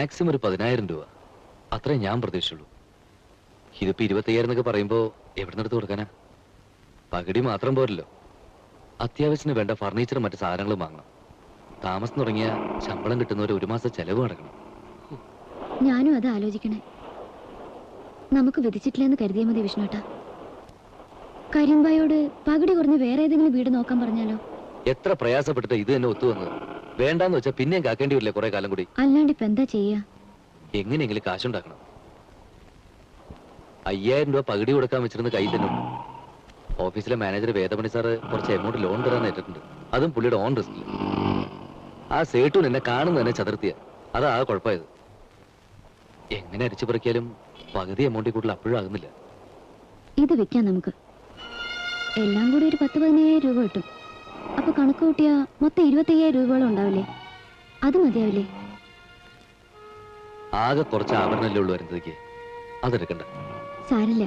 Maximum ഒരു 10,000 രൂപ, അത്രേ ഞാൻ പ്രതീക്ഷിച്ചുള്ളൂ. ഇതിപ്പോ 25,000 എന്നൊക്കെ പറയുമ്പോ എവിടെ നിന്നെടുത്ത് കൊടുക്കാനാ? പകുതി മാത്രം പോരല്ലോ. അത്യാവശ്യത്തിന് വേണ്ട ഫർണിച്ചറും മറ്റു സാധനങ്ങളും വാങ്ങണം. താമസം തുടങ്ങിയ ശമ്പളം കിട്ടുന്നവരെ 1 മാസം ചെലവ് നടക്കണം. ഞാനും അത് ആലോചിക്കണേ. നമുക്ക് വിധിച്ചിട്ടില്ലെന്ന് കരുതിയാൽ മതി വിഷ്ണുട്ടാ. കരിമ്പായോട് പകുതി കുറഞ്ഞ് വേറെ ഏതെങ്കിലും വീട് നോക്കാൻ പറഞ്ഞാലോ? എത്ര പ്രയാസപ്പെട്ടിട്ട് ഇത് തന്നെ ഒത്തു വന്നത്. വേണ്ടാന്ന് വെച്ചാൽ പിന്നെയും കാക്കേണ്ടി വരില്ലേ കുറെ കാലം കൂടി. അല്ലാണ്ട് ഇപ്പൊ എന്താ ചെയ്യാ? എങ്ങനെയെങ്കിലും കാശുണ്ടാക്കണം. 5,000 രൂപ പകുതി കൊടുക്കാൻ വെച്ചിരുന്ന കയ്യിൽ തന്നെ ഉണ്ട്. ഓഫീസിലെ മാനേജർ വേദമണി സാറ് കുറച്ച് എമൗണ്ട് ലോൺ തരാൻ ഏറ്റിട്ടുണ്ട്. അതും പുള്ളിയുടെ ഓൺ റിസ്കിൽ. ആ സേട്ടൂൻ എന്നെ കാണുന്ന തന്നെ ചതുർത്തിയ. അതാ കുഴപ്പമായത്. എങ്ങനെ അരിച്ചു പറിക്കാലും പകുതി എമൗണ്ടിൽ കൂടുതൽ അപ്പോഴും ആകുന്നില്ല. ഇത് വെക്കാം നമുക്ക്. എല്ലാം കൂടി ഒരു 10-15,000 രൂപ കിട്ടും. അപ്പൊ കണക്ക് കൂട്ടിയാ മൊത്തം 25,000 രൂപയോളം ഉണ്ടാവില്ലേ? അത് മതിയാവില്ലേ? ആകെ കുറച്ച് ആഭരണല്ലേ ഉള്ളൂ വരുന്നതേക്ക്. അതെടുക്കണ്ട. സാരില്ല,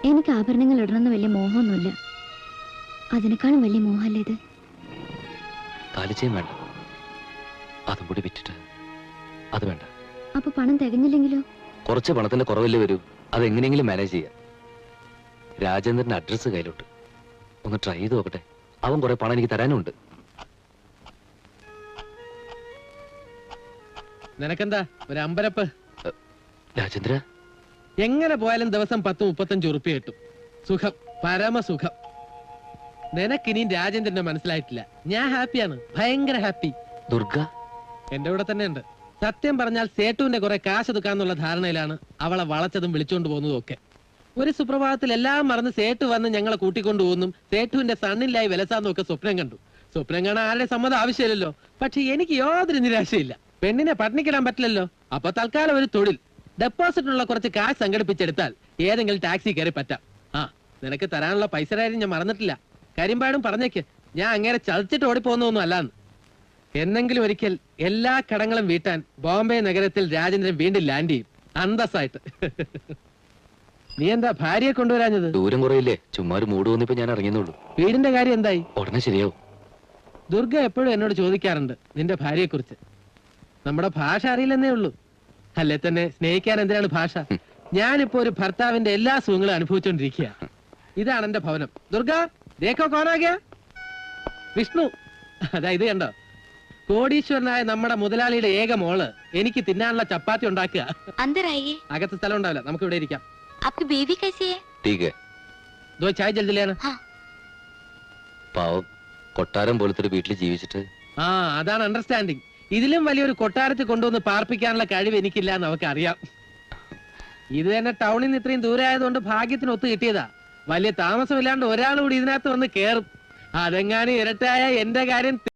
എനിക്ക് ആഭരണങ്ങൾ ഇടണമെന്ന് വലിയ മോഹമൊന്നുമില്ല. അതിനേക്കാളും വലിയ മോഹമല്ലേ ഇത്? താലിച്ചയും വേണ്ട, അതും കൂടി വിറ്റിട്ട് അത് വേണ്ട. അപ്പൊ പണം തികഞ്ഞില്ലെങ്കിലോ? കുറച്ച് പണത്തിന്റെ കുറവല്ലേ വരൂ. അതെങ്ങനെയെങ്കിലും മാനേജ് ചെയ്യാം. രാജേന്ദ്രന്റെ അഡ്രസ് കയ്യിലോട്ട് ഒന്ന് ട്രൈ ചെയ്ത് നോക്കട്ടെ. അവൻ കുറെ പണം എനിക്ക് തരാനുണ്ട്. നിനക്കെന്താ ഒരു അമ്പരപ്പ്? രാജേന്ദ്ര, എങ്ങനെ പോയാലും ദിവസം 10-35 ഉറുപ്പിക കിട്ടും. സുഖം, പരമസുഖം. നിനക്കിനിയും രാജേന്ദ്രനെ മനസ്സിലായിട്ടില്ല. ഞാൻ ഹാപ്പിയാണ്, ഭയങ്കര ഹാപ്പി. ദുർഗ എന്റെ കൂടെ തന്നെ ഉണ്ട്. സത്യം പറഞ്ഞാൽ സേട്ടുവിന്റെ കുറെ കാശ് എടുക്കാന്നുള്ള ധാരണയിലാണ് അവളെ വളച്ചതും വിളിച്ചോണ്ട് പോകുന്നതും ഒക്കെ. ഒരു സുപ്രഭാതത്തിൽ എല്ലാം മറന്ന് സേട്ടു വന്ന് ഞങ്ങളെ കൂട്ടിക്കൊണ്ടു പോകുന്നു. സേട്ടുവിന്റെ സണ്ണിലായി വിലസാന്നും ഒക്കെ സ്വപ്നം കണ്ടു. സ്വപ്നം കാണാൻ ആരുടെ സമ്മതം ആവശ്യമില്ലല്ലോ. പക്ഷെ എനിക്ക് യാതൊരു നിരാശയില്ല. പെണ്ണിനെ പട്ടിണിക്കിടാൻ പറ്റില്ലല്ലോ. അപ്പൊ തൽക്കാലം ഒരു തൊഴിൽ, ഡെപ്പോസിറ്റിനുള്ള കുറച്ച് കാശ് സംഘടിപ്പിച്ചെടുത്താൽ ഏതെങ്കിലും ടാക്സി കയറി പറ്റാം. ആ, നിനക്ക് തരാനുള്ള പൈസ കാര്യം ഞാൻ മറന്നിട്ടില്ല. കരിമ്പാടും പറഞ്ഞേക്ക്, ഞാൻ അങ്ങനെ ചതിച്ചിട്ട് ഓടിപ്പോകുന്നൊന്നും അല്ലാന്ന്. എന്നെങ്കിലും ഒരിക്കൽ എല്ലാ കടങ്ങളും വീട്ടാൻ ബോംബെ നഗരത്തിൽ രാജേന്ദ്രൻ വീണ്ടും ലാൻഡ് ചെയ്യും, അന്തസ്സായിട്ട്. നീ എന്താ ഭാര്യയെ കൊണ്ടുവരാഞ്ഞത്? ദൂരം കുറയില്ലേ, ചുമ്മാ ഒരു മൂട് വന്നിപ്പോ ഞാൻ ഇറങ്ങിയുള്ളൂ. വീടിന്റെ കാര്യം എന്തായി? ഉടനെ ശരിയാവും. ദുർഗ എപ്പോഴും എന്നോട് ചോദിക്കാറുണ്ട് നിന്റെ ഭാര്യയെ കുറിച്ച്. നമ്മുടെ ഭാഷ അറിയില്ലെന്നേ ഉള്ളൂ. അല്ലേ തന്നെ സ്നേഹിക്കാൻ എന്തിനാണ് ഭാഷ? ഞാനിപ്പോ ഒരു ഭർത്താവിന്റെ എല്ലാ സുഖങ്ങളും അനുഭവിച്ചുകൊണ്ടിരിക്കുക. ഇതാണ് എന്റെ ഭവനം. ദുർഗ ദേഖോ കോനാകിയ വിഷ്ണു. അതാ ഇത് കണ്ടോ, കോടീശ്വരനായ നമ്മുടെ മുതലാളിയുടെ ഏക മോള് എനിക്ക് തിന്നാനുള്ള ചപ്പാത്തി ഉണ്ടാക്കുക. അകത്ത് സ്ഥലം ഉണ്ടാവില്ല, നമുക്ക് ഇവിടെ ഇരിക്കാം. आपकी बीवी कैसी है? ठीक है. ദോ ചായ ജൽദി ലേന. പാവം, കൊട്ടാരം പോലത്തെ ഒരു വീട്ടിൽ ജീവിച്ചിട്ട്. ആ, അതാണ് അണ്ടർസ്റ്റാൻഡിങ്. ഇതിലും വലിയൊരു കൊട്ടാരത്തിൽ കൊണ്ടുവന്ന് പാർപ്പിക്കാനുള്ള കഴിവ് എനിക്കില്ല എന്ന് അവർക്ക് അറിയാം. ഇത് തന്നെ ടൗണിൽ നിന്ന് ഇത്രയും ദൂരെ ആയതുകൊണ്ട് ഭാഗ്യത്തിന് ഒത്തു കിട്ടിയതാ. വലിയ താമസമില്ലാണ്ട് ഒരാൾ കൂടി ഇതിനകത്ത് വന്ന് കേറും. അതെങ്ങാനും ഇരട്ടായ എന്റെ കാര്യം